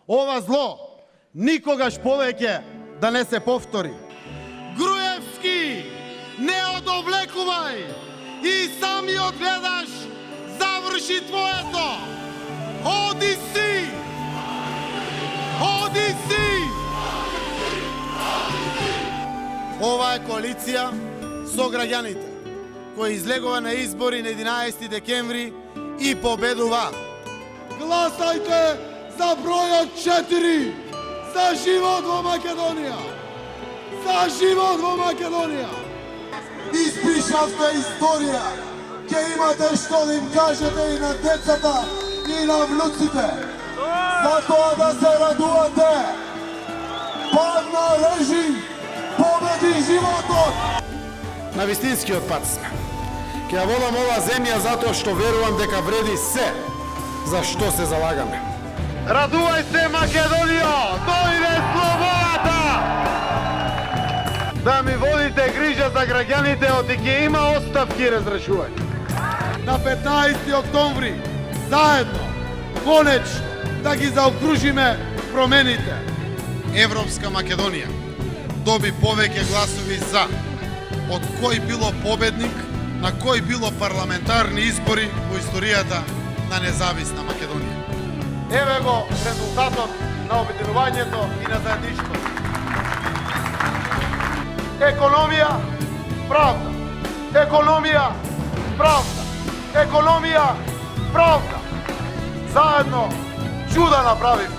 Ова зло никогаш повеќе да не се повтори. Груевски, не одовлекувај и самиот гледаш заврши твоето. Оди си! Оди си! Ова е коалиција со граѓаните, кој излегува на избори на 11 декември и победува. Гласајте за бројот 4, за живот во Македонија! За живот во Македонија! Испишавте историја, ќе имате што да им кажете и на децата и на внуците. Затоа да се радувате. Падна режим, победи животот. На вистинскиот пат сме. Ќе ја волам оваа земја затоа што верувам дека вреди се за што се залагаме. Радувај се, Македонија! Дојде слободата! Да ми водите грижа за граѓаните, оти ќе има оставки разрешување. На 15 октомври, заедно, конечно, да ги заокружиме промените. Европска Македонија доби повеќе гласови за од кој било победник на кој било парламентарни избори во историјата на независна Македонија. Еве го резултатот на обединувањето и на заедништвото. Економија, правда. Економија, правда. Економија, правда. Заедно чуда направиме.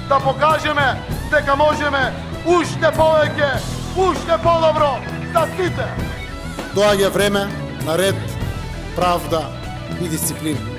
Да покажеме дека можеме уште повеќе, уште подобро за сите. Доаѓа време на ред, правда и дисциплина.